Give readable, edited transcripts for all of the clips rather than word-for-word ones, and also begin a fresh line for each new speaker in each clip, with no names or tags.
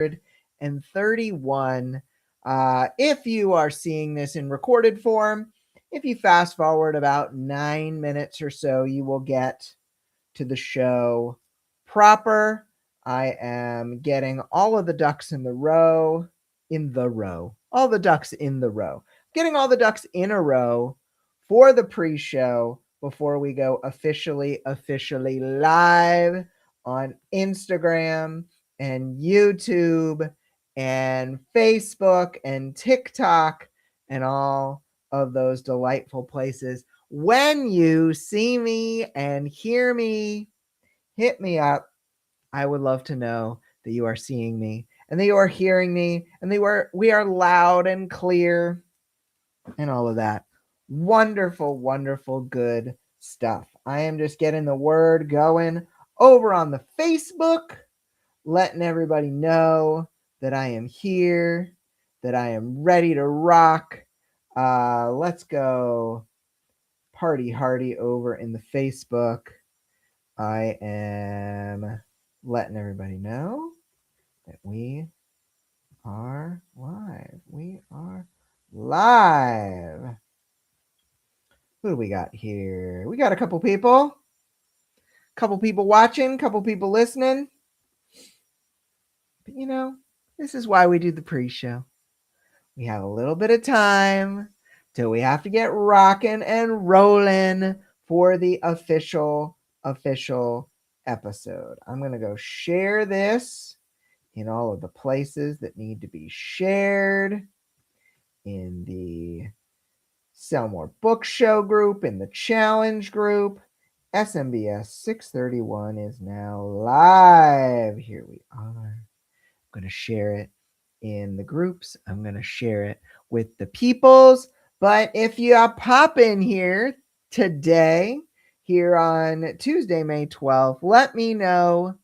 and 31. If you are seeing this in recorded form, if you fast forward about 9 minutes or so, you will get to the show proper. I am getting all of the ducks in the row, all the ducks in the row, getting all the ducks in a row for the pre-show before we go officially live on Instagram and YouTube and Facebook and TikTok and all of those delightful places. When you see me and hear me, hit me up. I would love to know that you are seeing me and that you are hearing me and we are loud and clear and all of that. Wonderful, wonderful, good stuff. I am just getting the word going over on the Facebook, letting everybody know that I am here, that I am ready to rock. Let's go party hardy over in the Facebook. I am letting everybody know that we are live. We are live. Who do we got here? We got a couple people watching, couple people listening. But this is why we do the pre-show. We have a little bit of time till we have to get rocking and rolling for the official episode. I'm going to go share this in all of the places that need to be shared, in the Sell More Book Show group, in the challenge group. SMBS 631 is now live. Here we are. I'm going to share it in the groups. I'm going to share it with the peoples. But if you pop in here today, here on Tuesday, May 12th, let me know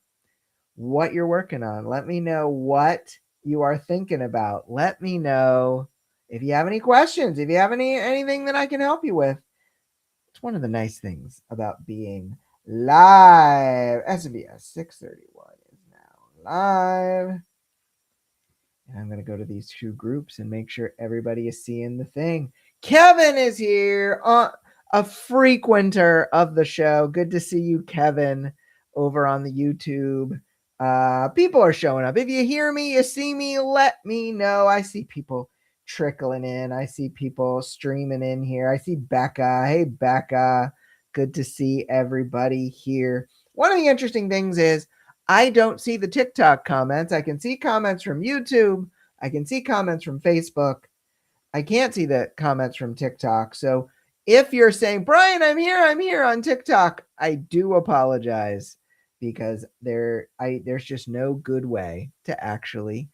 what you're working on. Let me know what you are thinking about. Let me know if you have any questions, if you have anything that I can help you with. It's one of the nice things about being live. SBS 631 is now live. And I'm going to go to these two groups and make sure everybody is seeing the thing. Kevin is here, a frequenter of the show. Good to see you, Kevin, over on the YouTube. People are showing up. If you hear me, you see me, let me know. I see people trickling in. I see people streaming in here. I see Becca. Hey, Becca. Good to see everybody here. One of the interesting things is I don't see the TikTok comments. I can see comments from YouTube. I can see comments from Facebook. I can't see the comments from TikTok. So if you're saying, Brian, I'm here on TikTok, I do apologize, because there's just no good way to actually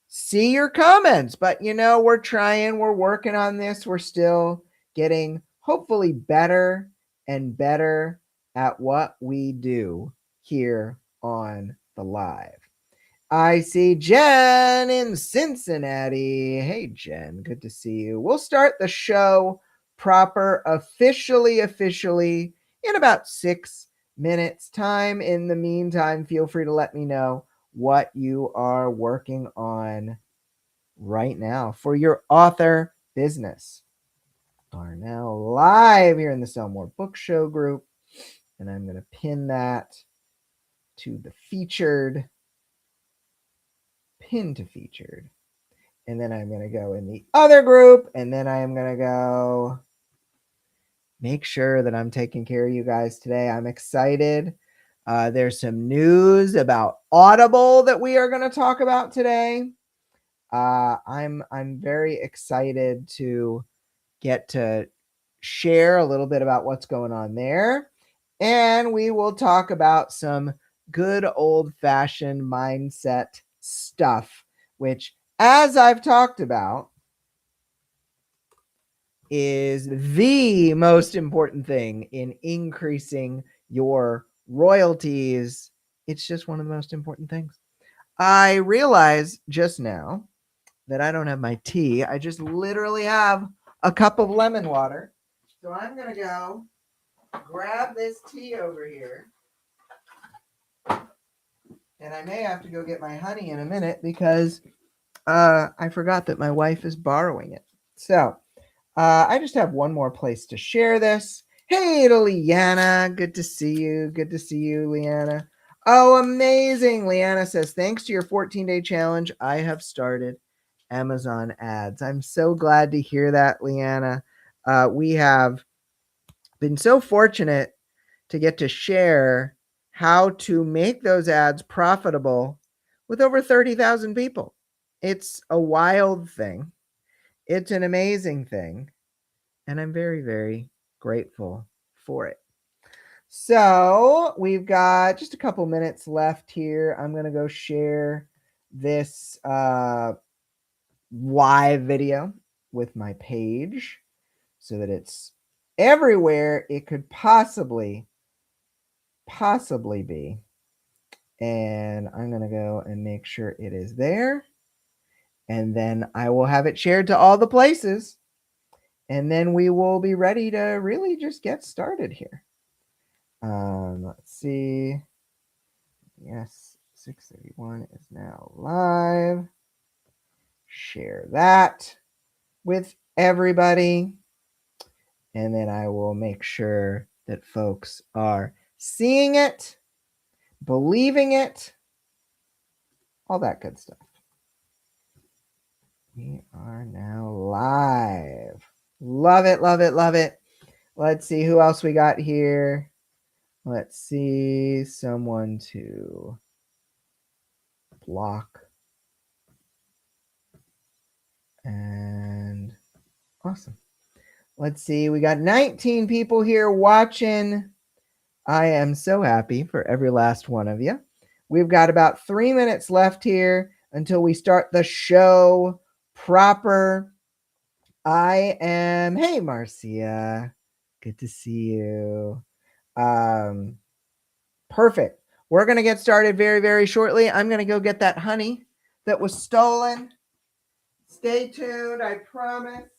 see your comments. But we're trying, we're working on this. We're still getting hopefully better and better at what we do here on the live. I see Jen in Cincinnati. Hey, Jen, good to see you. We'll start the show proper officially in about 6 minutes time. In the meantime, feel free to let me know what you are working on right now for your author business. Are now live here in the Sell More Book Show group, and I'm going to pin that to the featured. Pin to featured. And then I'm going to go in the other group, and then I am going to go make sure that I'm taking care of you guys today. I'm excited. There's some news about Audible that we are going to talk about today. I'm very excited to get to share a little bit about what's going on there. And we will talk about some good old-fashioned mindset stuff, which, as I've talked about, is the most important thing in increasing your royalties. It's just one of the most important things. I realized just now that I don't have my tea. I just literally have a cup of lemon water. So I'm going to go grab this tea over here. And I may have to go get my honey in a minute because I forgot that my wife is borrowing it. So I just have one more place to share this. Hey to Leanna. Good to see you. Good to see you, Leanna. Oh, amazing. Leanna says, thanks to your 14-day challenge, I have started Amazon ads. I'm so glad to hear that, Leanna. We have been so fortunate to get to share how to make those ads profitable with over 30,000 people. It's a wild thing. It's an amazing thing. And I'm very, very grateful for it. So we've got just a couple minutes left here. I'm going to go share this live video with my page so that it's everywhere it could possibly be. And I'm going to go and make sure it is there. And then I will have it shared to all the places. And then we will be ready to really just get started here. Let's see. Yes, 631 is now live. Share that with everybody. And then I will make sure that folks are seeing it, believing it, all that good stuff. We are now live. Love it, love it, love it. Let's see who else we got here. Let's see, someone to block. And awesome. Let's see, we got 19 people here watching. I am so happy for every last one of you. We've got about 3 minutes left here until we start the show proper. Hey, Marcia. Good to see you. Perfect. We're going to get started very, very shortly. I'm going to go get that honey that was stolen. Stay tuned, I promise.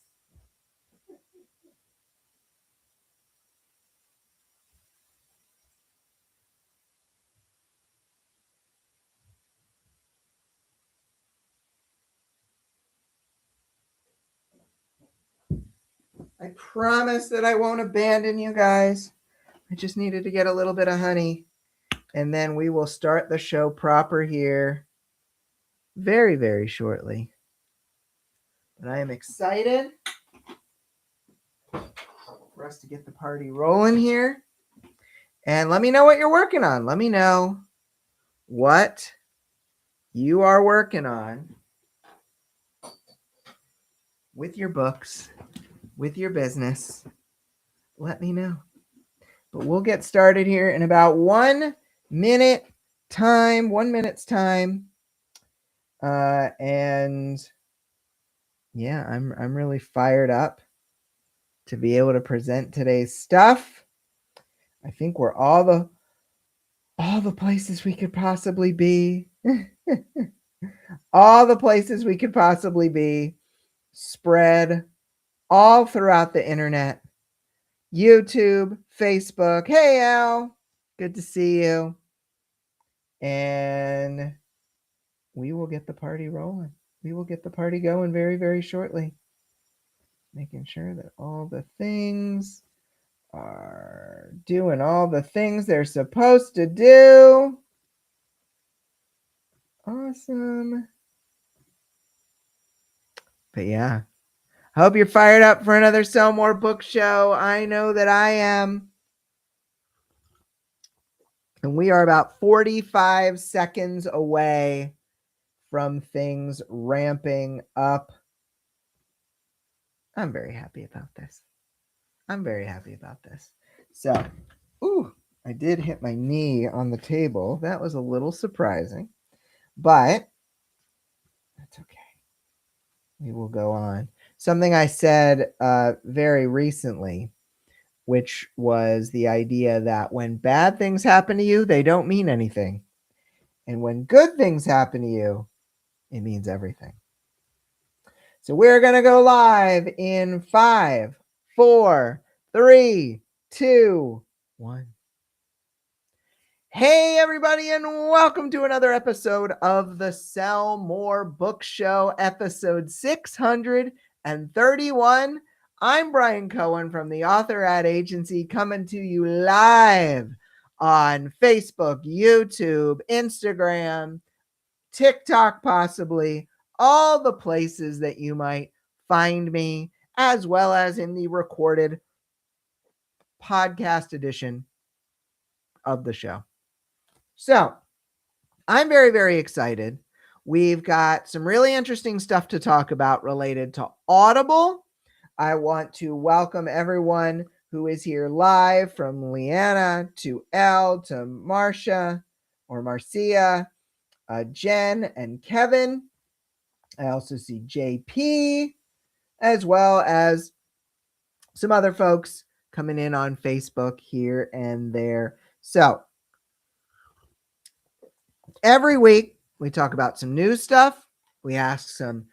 I promise that I won't abandon you guys. I just needed to get a little bit of honey. And then we will start the show proper here very, very shortly. But I am excited for us to get the party rolling here. And let me know what you're working on. Let me know what you are working on with your books, with your business. Let me know. But we'll get started here in about 1 minute time, 1 minute's time. And yeah, I'm really fired up to be able to present today's stuff. I think we're all the places we could possibly be. All the places we could possibly be spread all throughout the internet. YouTube, Facebook. Hey, Al. Good to see you. And we will get the party rolling. We will get the party going very, very shortly. Making sure that all the things are doing all the things they're supposed to do. Awesome. But yeah, I hope you're fired up for another Sell More Book Show. I know that I am. And we are about 45 seconds away from things ramping up. I'm very happy about this. So, I did hit my knee on the table. That was a little surprising, but that's okay. We will go on. Something I said very recently, which was the idea that when bad things happen to you, they don't mean anything. And when good things happen to you, it means everything. So we're going to go live in 5, 4, 3, 2, 1. Hey, everybody, and welcome to another episode of the Sell More Book Show, episode 631. I'm Brian Cohen from the Author Ad Agency, coming to you live on Facebook, YouTube, Instagram, TikTok, possibly, all the places that you might find me, as well as in the recorded podcast edition of the show. So, I'm very, very excited. We've got some really interesting stuff to talk about related to Audible. I want to welcome everyone who is here live, from Leanna to Elle to Marcia or Marcia, Jen and Kevin. I also see JP, as well as some other folks coming in on Facebook here and there. So every week we talk about some new stuff. We ask some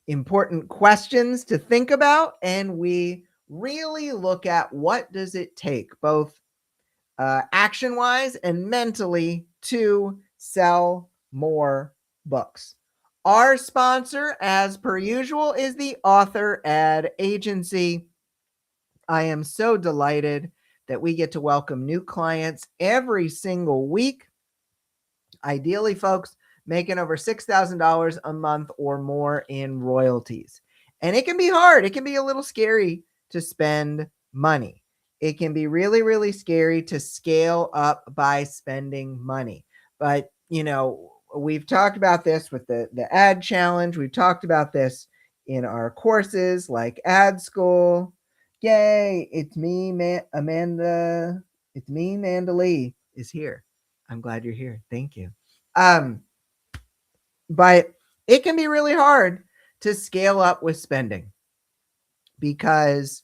important questions to think about, and we really look at what does it take, both action-wise and mentally, to sell more books. Our sponsor, as per usual, is the Author Ad Agency. I am so delighted that we get to welcome new clients every single week. Ideally, folks making over $6,000 a month or more in royalties. And it can be hard. It can be a little scary to spend money. It can be really, really scary to scale up by spending money. But, we've talked about this with the ad challenge. We've talked about this in our courses like Ad School. Yay, it's me, Amanda. It's me, Amanda Lee is here. I'm glad you're here. Thank you. But it can be really hard to scale up with spending, because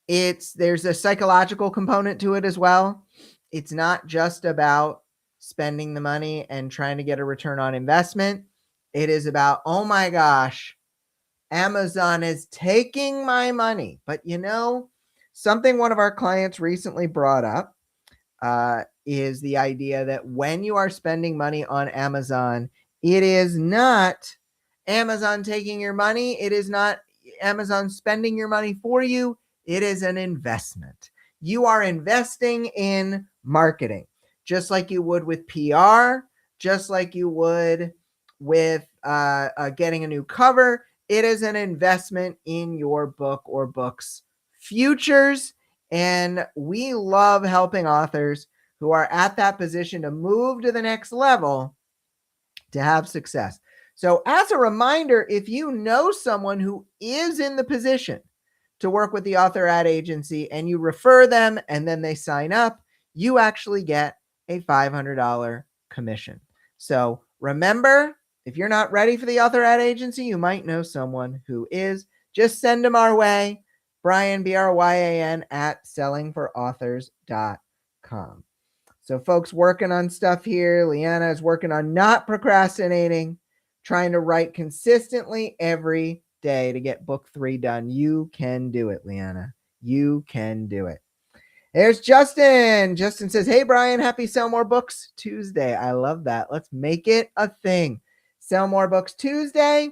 there's a psychological component to it as well. It's not just about spending the money and trying to get a return on investment. It is about, oh my gosh, Amazon is taking my money. But something one of our clients recently brought up is the idea that when you are spending money on Amazon, it is not Amazon taking your money. It is not Amazon spending your money for you. It is an investment. You are investing in marketing, just like you would with PR, just like you would with getting a new cover. It is an investment in your book or books' futures. And we love helping authors who are at that position to move to the next level to have success. So as a reminder, if you know someone who is in the position to work with the Author Ad Agency and you refer them and then they sign up, you actually get a $500 commission. So remember, if you're not ready for the Author Ad Agency, you might know someone who is. Just send them our way. Brian, Bryan, at sellingforauthors.com. So folks working on stuff here. Leanna is working on not procrastinating, trying to write consistently every day to get book 3 done. You can do it, Leanna. You can do it. There's Justin. Justin says, hey, Brian, happy Sell More Books Tuesday. I love that. Let's make it a thing. Sell More Books Tuesday.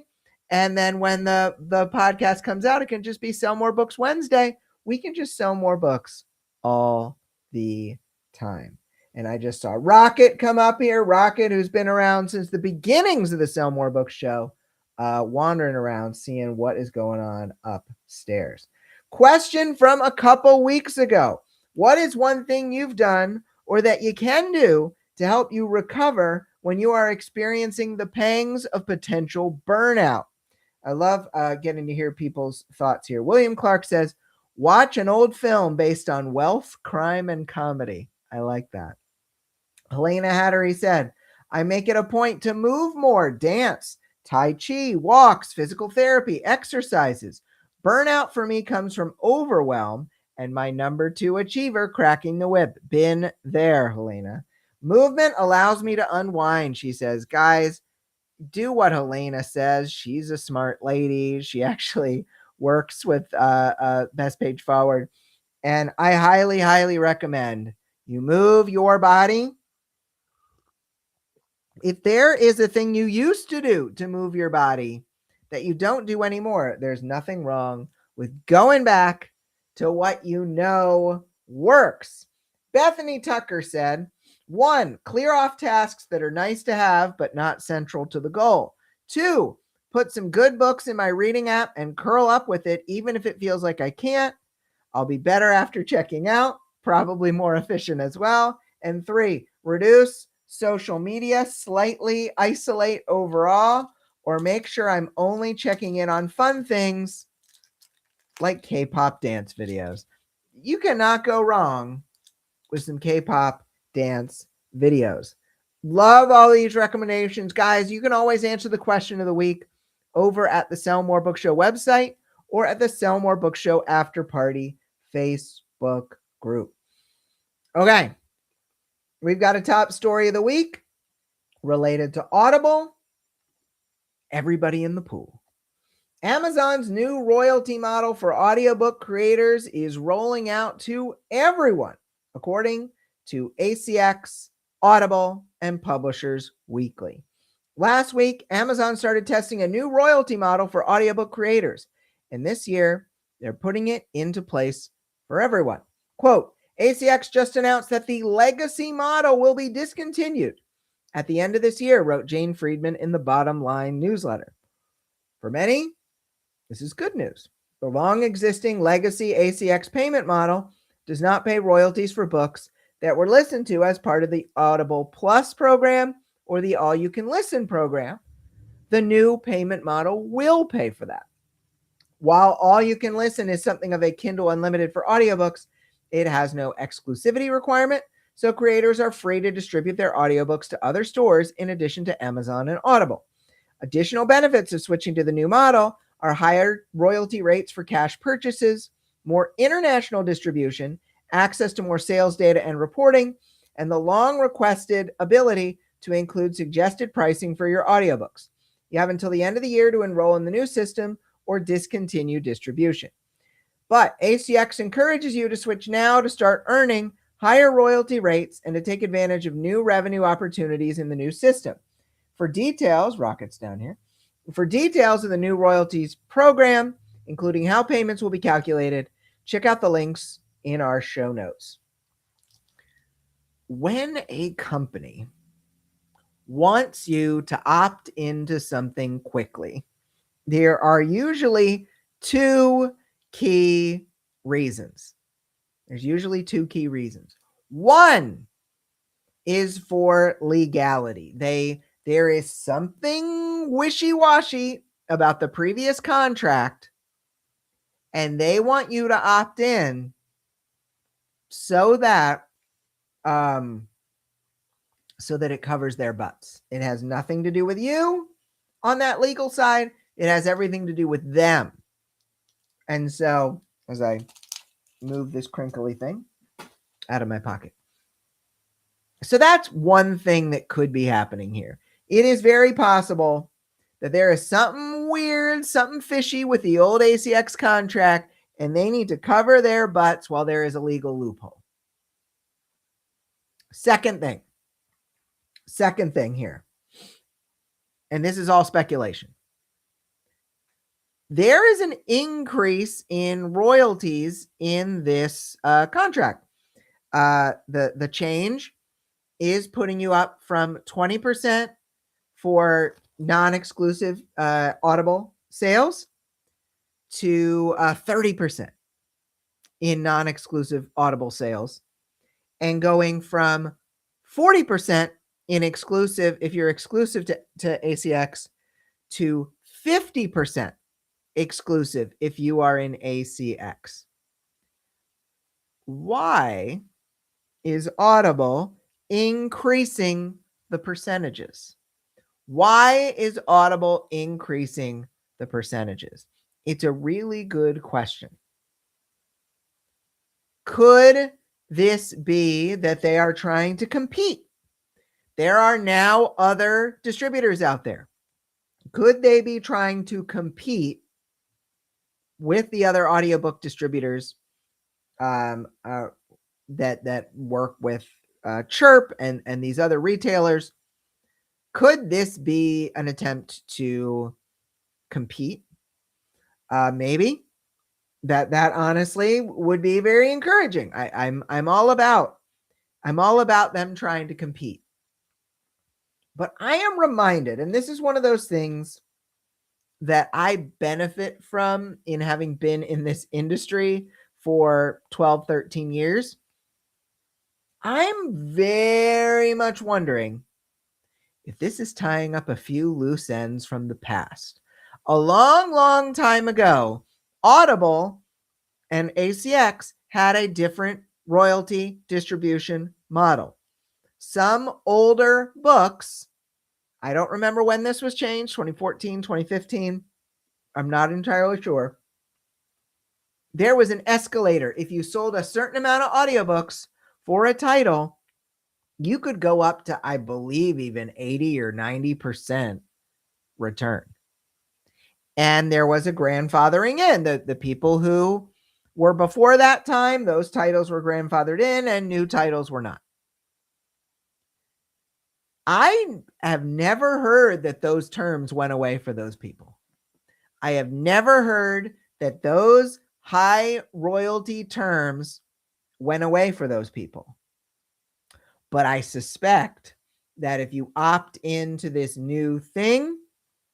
And then when the podcast comes out, it can just be Sell More Books Wednesday. We can just sell more books all the time. And I just saw Rocket come up here. Rocket, who's been around since the beginnings of the Sell More Books show, wandering around, seeing what is going on upstairs. Question from a couple weeks ago. What is one thing you've done or that you can do to help you recover when you are experiencing the pangs of potential burnout? I love getting to hear people's thoughts here. William Clark says, watch an old film based on wealth, crime, and comedy. I like that. Helena Hattery said, I make it a point to move more, dance, Tai Chi, walks, physical therapy, exercises. Burnout for me comes from overwhelm and my number 2 achiever cracking the whip. Been there, Helena. Movement allows me to unwind, she says. Guys, do what Helena says. She's a smart lady. She actually works with Best Page Forward. And I highly, highly recommend You move your body. If there is a thing you used to do to move your body that you don't do anymore, there's nothing wrong with going back to what you know works. Bethany Tucker said, 1, clear off tasks that are nice to have but not central to the goal. 2, put some good books in my reading app and curl up with it even if it feels like I can't. I'll be better after checking out, probably more efficient as well. And 3, reduce social media, slightly isolate overall, or make sure I'm only checking in on fun things like K-pop dance videos. You cannot go wrong with some K-pop dance videos. Love all these recommendations. Guys, you can always answer the question of the week over at the Sell More Book Show website or at the Sell More Book Show After Party Facebook group. Okay. We've got a top story of the week related to Audible. Everybody in the pool. Amazon's new royalty model for audiobook creators is rolling out to everyone, according to ACX, Audible, and Publishers Weekly. Last week, Amazon started testing a new royalty model for audiobook creators, and this year, they're putting it into place for everyone. Quote, ACX just announced that the legacy model will be discontinued at the end of this year, wrote Jane Friedman in the Bottom Line newsletter. For many, this is good news. The long-existing legacy ACX payment model does not pay royalties for books that were listened to as part of the Audible Plus program or the All-You-Can-Listen program. The new payment model will pay for that. While All-You-Can-Listen is something of a Kindle Unlimited for audiobooks, it has no exclusivity requirement, so creators are free to distribute their audiobooks to other stores in addition to Amazon and Audible. Additional benefits of switching to the new model are higher royalty rates for cash purchases, more international distribution, access to more sales data and reporting, and the long-requested ability to include suggested pricing for your audiobooks. You have until the end of the year to enroll in the new system or discontinue distribution. But ACX encourages you to switch now to start earning higher royalty rates and to take advantage of new revenue opportunities in the new system. For details, Rocket's down here. For details of the new royalties program, including how payments will be calculated, check out the links in our show notes. When a company wants you to opt into something quickly, there are usually two key reasons. There's usually two key reasons. One is for legality. There is something wishy-washy about the previous contract, and they want you to opt in so that it covers their butts. It has nothing to do with you on that legal side. It has everything to do with them. And so, as I move this crinkly thing out of my pocket. So that's one thing that could be happening here. It is very possible that there is something weird, something fishy with the old ACX contract, and they need to cover their butts while there is a legal loophole. Second thing here, and this is all speculation. There is an increase in royalties in this contract. The change is putting you up from 20% for non-exclusive Audible sales to 30% in non-exclusive Audible sales, and going from 40% in exclusive, if you're exclusive to ACX, to 50% exclusive if you are in ACX. Why is Audible increasing the percentages? Why is Audible increasing the percentages? It's a really good question. Could this be that they are trying to compete? There are now other distributors out there. Could they be trying to compete with the other audiobook distributors that work with Chirp and these other retailers. Could this be an attempt to compete? Maybe. That honestly would be very encouraging. I'm all about them trying to compete. But I am reminded, and this is one of those things that I benefit from in having been in this industry for 12, 13 years. I'm very much wondering if this is tying up a few loose ends from the past. A long, long time ago, Audible and ACX had a different royalty distribution model. Some older books, I don't remember when this was changed, 2014, 2015, I'm not entirely sure. There was an escalator. If you sold a certain amount of audiobooks for a title, you could go up to, I believe, even 80 or 90% return. And there was a grandfathering in. The people who were before that time, those titles were grandfathered in and new titles were not. I have never heard that those terms went away for those people. I have never heard that those high royalty terms went away for those people. But I suspect that if you opt into this new thing,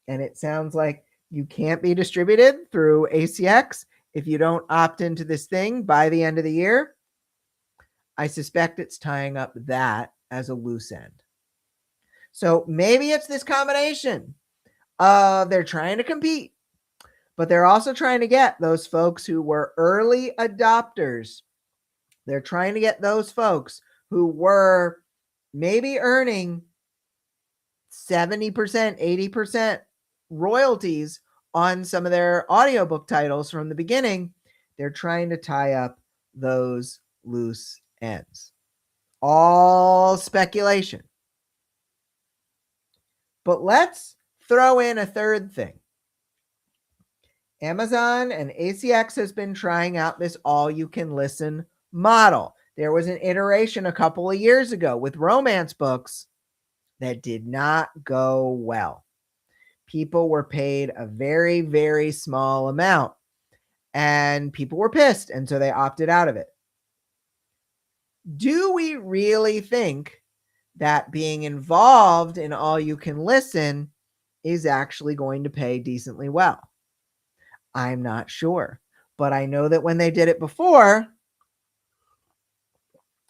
and it sounds like you can't be distributed through ACX if you don't opt into this thing by the end of the year, I suspect it's tying up that as a loose end. So maybe it's this combination of they're trying to compete, but they're also trying to get those folks who were early adopters. They're trying to get those folks who were maybe earning 70%, 80% royalties on some of their audiobook titles from the beginning. They're trying to tie up those loose ends. All speculation. But let's throw in a third thing. Amazon and ACX has been trying out this all-you-can-listen model. There was an iteration a couple of years ago with romance books that did not go well. People were paid a very, very small amount, and people were pissed, and so they opted out of it. Do we really think that being involved in all you can listen is actually going to pay decently well? I'm not sure, but I know that when they did it before,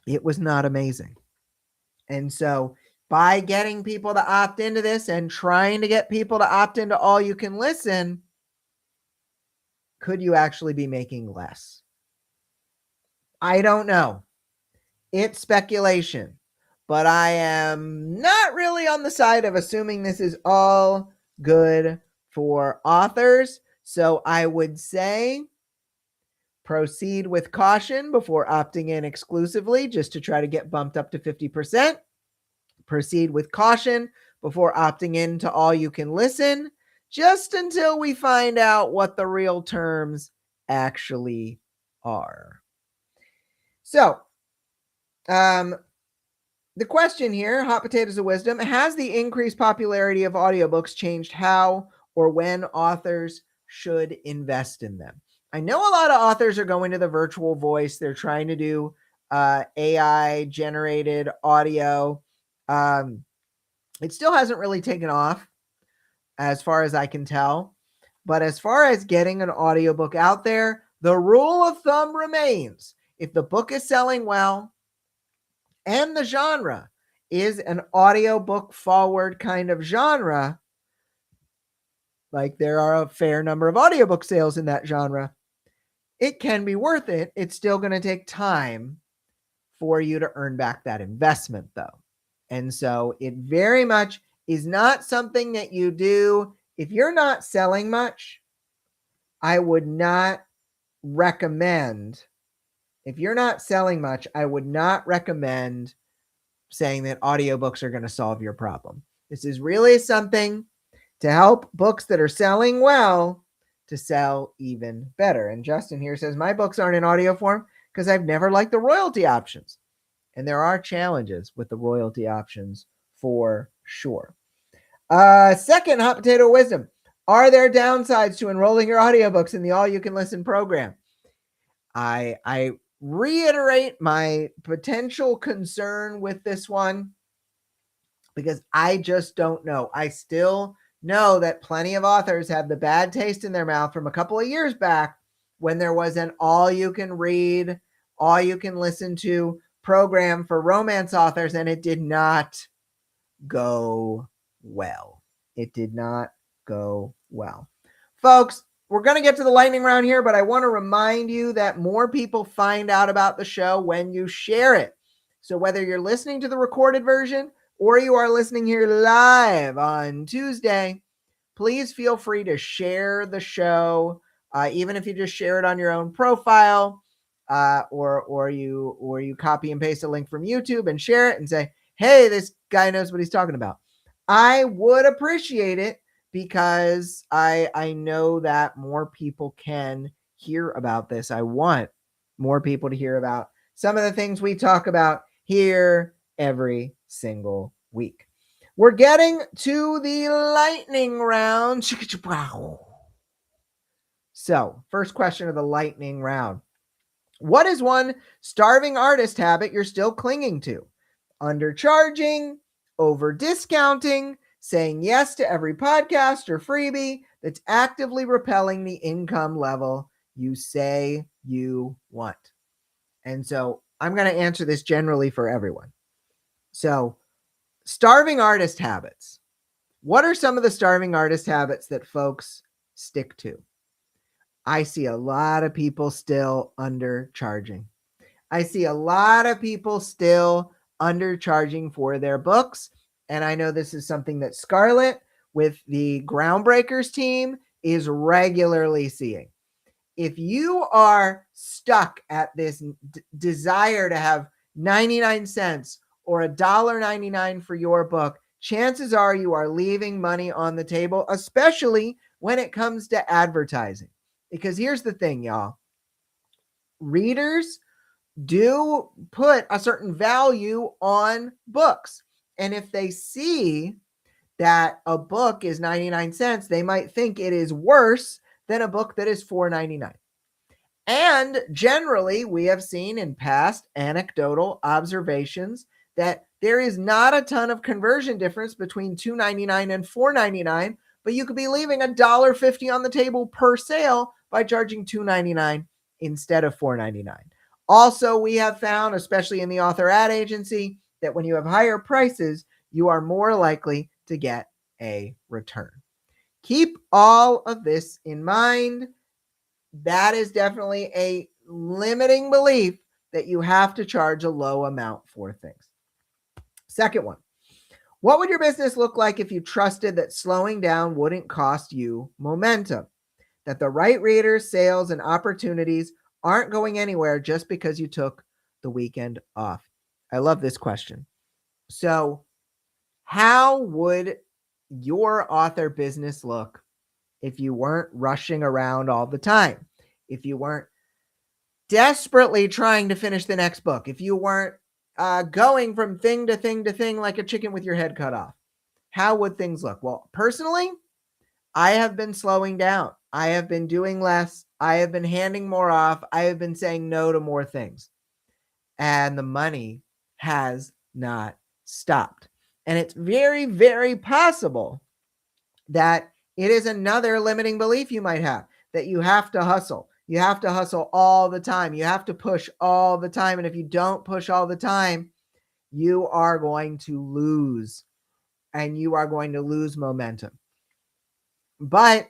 it was not amazing. And so by getting people to opt into this and trying to get people to opt into all you can listen, could you actually be making less? I don't know. It's speculation, but I am not really on the side of assuming this is all good for authors. So I would say proceed with caution before opting in exclusively just to try to get bumped up to 50%. Proceed with caution before opting into all you can listen, just until we find out what the real terms actually are. So, the question here, Hot Potatoes of Wisdom, has the increased popularity of audiobooks changed how or when authors should invest in them? I know a lot of authors are going to the virtual voice. They're trying to do AI generated audio. It still hasn't really taken off as far as I can tell. But as far as getting an audiobook out there, the rule of thumb remains. If the book is selling well and the genre is an audiobook forward kind of genre, like there are a fair number of audiobook sales in that genre, it can be worth it. It's still going to take time for you to earn back that investment, though. And so it very much is not something that you do. If you're not selling much, I would not recommend, if you're not selling much, I would not recommend saying that audiobooks are going to solve your problem. This is really something to help books that are selling well to sell even better. And Justin here says, my books aren't in audio form because I've never liked the royalty options. And there are challenges with the royalty options for sure. Second, hot potato wisdom. Are there downsides to enrolling your audiobooks in the all-you-can-listen program? I reiterate my potential concern with this one because I just don't know. I still know that plenty of authors have the bad taste in their mouth from a couple of years back when there was an all-you-can-read, all-you-can-listen-to program for romance authors, and it did not go well. It did not go well. Folks, we're going to get to the lightning round here, but I want to remind you that more people find out about the show when you share it. So whether you're listening to the recorded version or you are listening here live on Tuesday, please feel free to share the show, even if you just share it on your own profile, or you copy and paste a link from YouTube and share it and say, hey, this guy knows what he's talking about. I would appreciate it because I know that more people can hear about this. I want more people to hear about some of the things we talk about here every single week. We're getting to the lightning round. So, first question of the lightning round. What is one starving artist habit you're still clinging to? Undercharging, over discounting, saying yes to every podcast or freebie that's actively repelling the income level you say you want. And so I'm going to answer this generally for everyone. So, starving artist habits. What are some of the starving artist habits that folks stick to? I see a lot of people still undercharging. I see a lot of people still undercharging for their books. And I know this is something that Scarlett with the Groundbreakers team is regularly seeing. If you are stuck at this desire to have 99 cents or $1.99 for your book, chances are you are leaving money on the table, especially when it comes to advertising. Because here's the thing, y'all. Readers do put a certain value on books. And if they see that a book is 99 cents, they might think it is worse than a book that is $4.99. And generally, we have seen in past anecdotal observations that there is not a ton of conversion difference between $2.99 and $4.99, but you could be leaving $1.50 on the table per sale by charging $2.99 instead of $4.99. Also, we have found, especially in the author ad agency, that when you have higher prices, you are more likely to get a return. Keep all of this in mind. That is definitely a limiting belief that you have to charge a low amount for things. Second one, what would your business look like if you trusted that slowing down wouldn't cost you momentum? That the right readers, sales, and opportunities aren't going anywhere just because you took the weekend off? I love this question. So, how would your author business look if you weren't rushing around all the time? If you weren't desperately trying to finish the next book? If you weren't going from thing to thing to thing like a chicken with your head cut off? How would things look? Well, personally, I have been slowing down. I have been doing less. I have been handing more off. I have been saying no to more things. And the money has not stopped. And it's very, very possible that it is another limiting belief you might have, that you have to hustle. You have to hustle all the time. You have to push all the time. And if you don't push all the time, you are going to lose. And you are going to lose momentum. But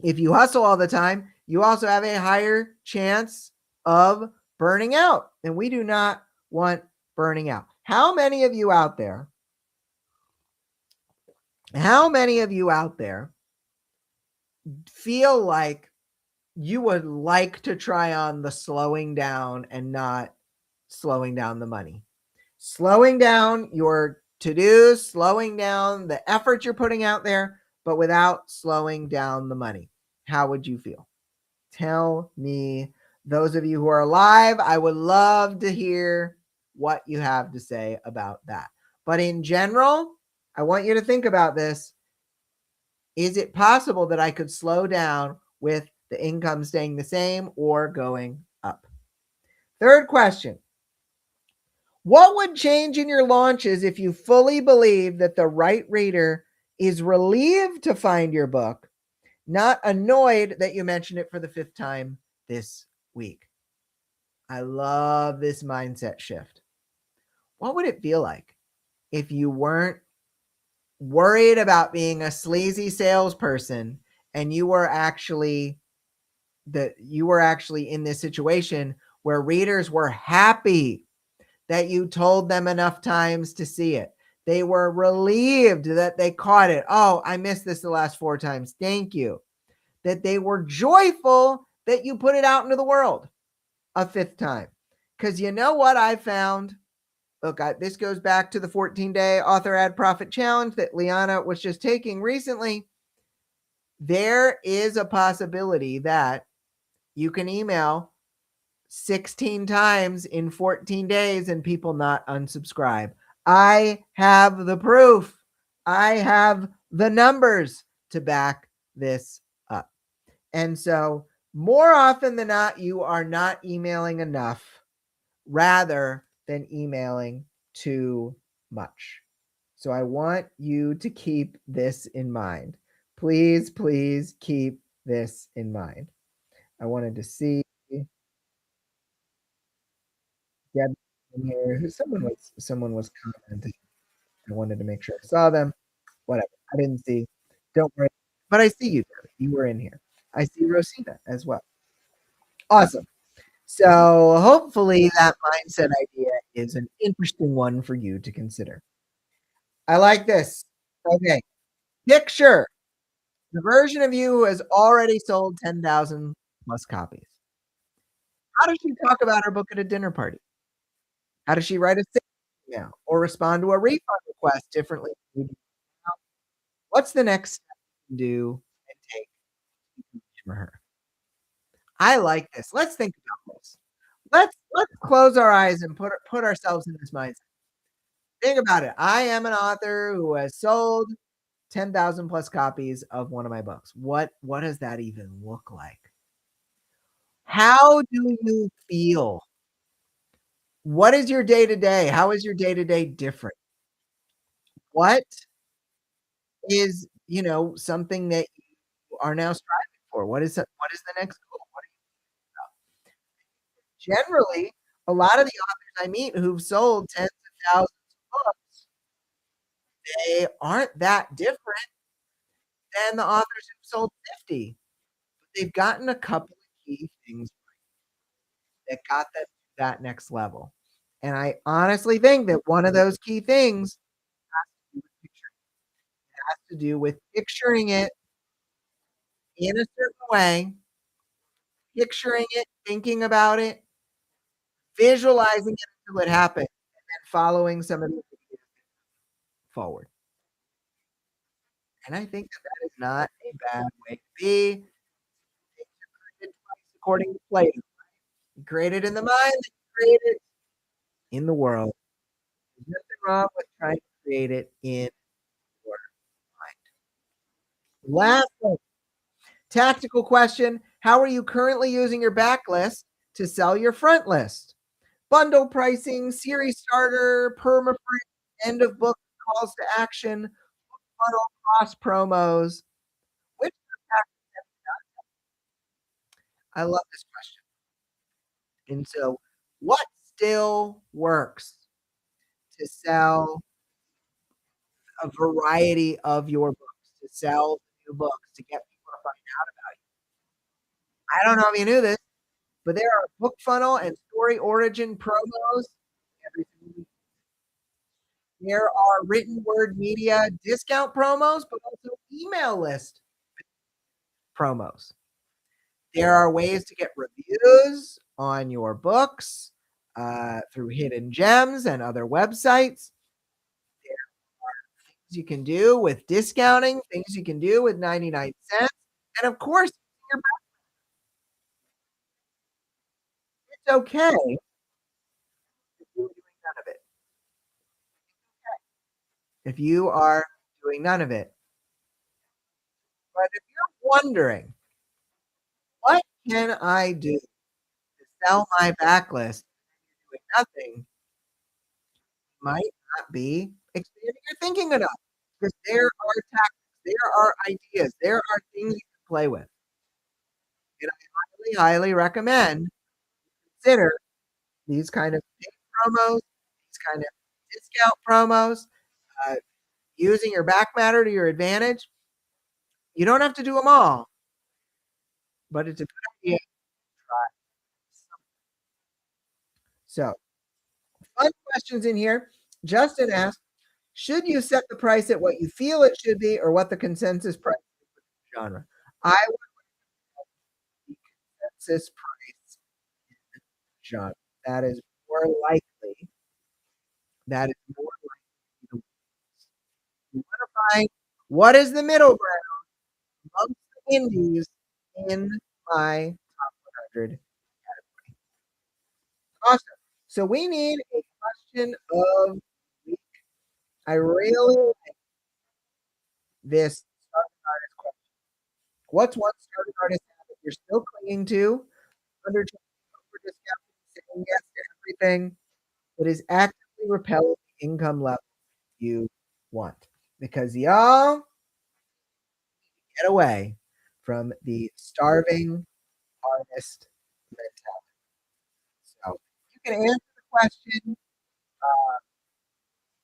if you hustle all the time, you also have a higher chance of burning out. And we do not want burning out. How many of you out there feel like you would like to try on the slowing down and not slowing down the money? Slowing down your to-dos, slowing down the effort you're putting out there, but without slowing down the money. How would you feel? Tell me Those of you who are live, I would love to hear what you have to say about that. But in general, I want you to think about this. Is it possible that I could slow down with the income staying the same or going up? Third question. What would change in your launches if you fully believe that the right reader is relieved to find your book, not annoyed that you mentioned it for the fifth time this week? I love this mindset shift. What would it feel like if you weren't worried about being a sleazy salesperson and you were actually in this situation where readers were happy that you told them enough times to see it. They were relieved that they caught it. Oh, I missed this the last 4 times. Thank you. That they were joyful that you put it out into the world a fifth time. Because you know what I found? Look, this goes back to the 14-day author ad profit challenge that Liana was just taking recently. There is a possibility that you can email 16 times in 14 days and people not unsubscribe. I have the proof. I have the numbers to back this up. And so, more often than not, you are not emailing enough rather than emailing too much. So, I want you to keep this in mind. Please, please keep this in mind. I wanted to see Deb in here. Someone was commenting. I wanted to make sure I saw them. Whatever. I didn't see. Don't worry. But I see you, Debbie. You were in here. I see Rosina as well. Awesome. So hopefully that mindset idea is an interesting one for you to consider. I like this. Okay. Picture the version of you who has already sold 10,000 plus copies. How does she talk about her book at a dinner party? How does she write a sales email or respond to a refund request differently than you do now? What's the next step you can do and take for her? I like this. Let's think about this. Let's close our eyes and put ourselves in this mindset. Think about it. I am an author who has sold 10,000 plus copies of one of my books. What does that even look like? How do you feel? What is your day to day? How is your day to day different? What is, something that you are now striving for? What is the next goal? What are you generally a lot of the authors I meet who've sold tens of thousands of books, they aren't that different than the authors who've sold 50. But they've gotten a couple of key things that got them to that next level. And I honestly think that one of those key things has to do with picturing it in a certain way, picturing it, thinking about it, visualizing it until it happens, and then following some of the ideas forward. And I think that that is not a bad way to be. Things are created twice according to Plato. You create it in the mind, then you create it in the world. There's nothing wrong with trying to create it in your mind. Lastly, tactical question. How are you currently using your backlist to sell your front list? Bundle pricing, series starter, perma free, end of book calls to action, funnel cross promos. Which I love this question. And so, what still works to sell a variety of your books, to sell new books, to get people to find out about you? I don't know if you knew this, but there are book funnel and story origin promos every single week. There are written word media discount promos, but also email list promos. There are ways to get reviews on your books through Hidden Gems and other websites. There are things you can do with discounting, things you can do with 99 cents, and of course, your okay if you're doing none of it. If you are doing none of it. But if you're wondering, what can I do to sell my backlist doing nothing, might not be expanding your thinking enough. Because there are tactics, there are ideas, there are things you can play with. And I highly, highly recommend consider these kind of big promos, these kind of discount promos, uh, using your back matter to your advantage. You don't have to do them all, but it's a good idea to try some. So, fun questions in here. Justin asked, should you set the price at what you feel it should be or what the consensus price is for the genre? I would the consensus price genre. That is more likely. That is more likely. You want to find what is the middle ground amongst the indies in my top 100 category. Awesome. So we need a question of the week. I really like this starting artist question. What's one starting artist habit you're still clinging to, under over discounting, saying yes to everything that is actively repelling the income level you want? Because y'all get away from the starving artist mentality. So you can answer the question.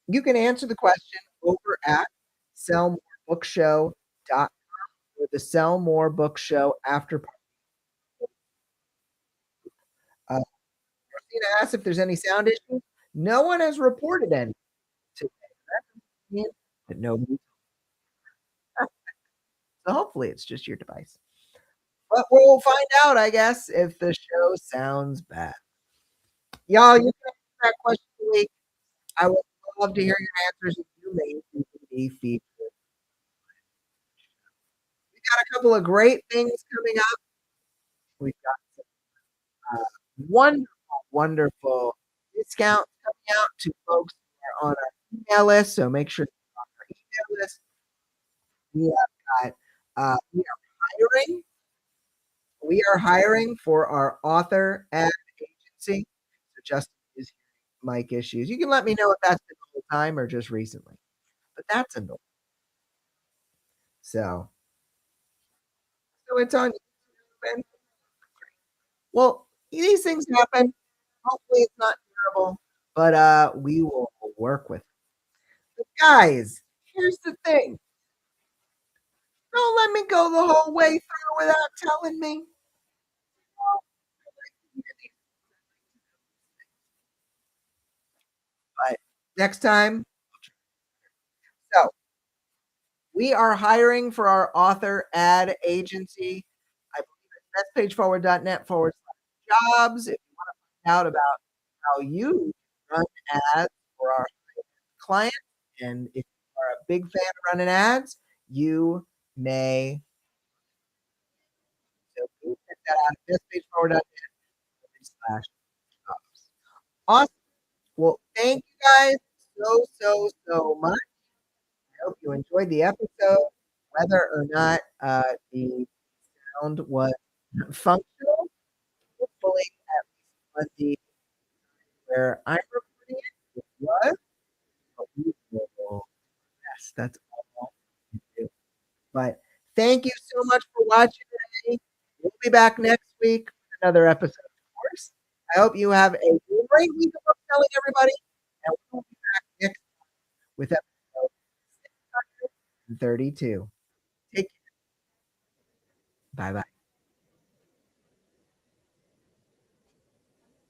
You can answer the question over at sellmorebookshow.com or the Sell More Book Show after party. Christina asks if there's any sound issues. No one has reported any today. That means that nobody. So hopefully it's just your device. But we'll find out, I guess, if the show sounds bad. Y'all, you can answer that question of the week. I would love to hear your answers if you made DVD feature. We got a couple of great things coming up. We've got some wonderful, wonderful discounts coming out to folks who are on our email list. So make sure you're on our email list. We have got we are hiring. We are hiring for our author ad agency. So Justin is hearing mic issues. You can let me know if that's been the whole time or just recently. But that's annoying. So it's on YouTube. And, well, these things happen. Hopefully it's not terrible, but we will work with it. But guys, here's the thing. Don't let me go the whole way through without telling me. But next time, so we are hiring for our author ad agency. I believe it's bestpageforward.net/jobs. If you want to find out about how you run ads for our clients, and if you are a big fan of running ads, you may so check that out at bestpageforward.net/jobs. Awesome. Well, thank you guys so much. I hope you enjoyed the episode, whether or not the sound was functional. Hopefully, at least on the where I'm recording it, it was. But we will, yes, that's all we can do. But thank you so much for watching today. We'll be back next week with another episode, of course. I hope you have a great week of book selling, everybody. And we'll be back next with episode 632. Take care. Bye bye.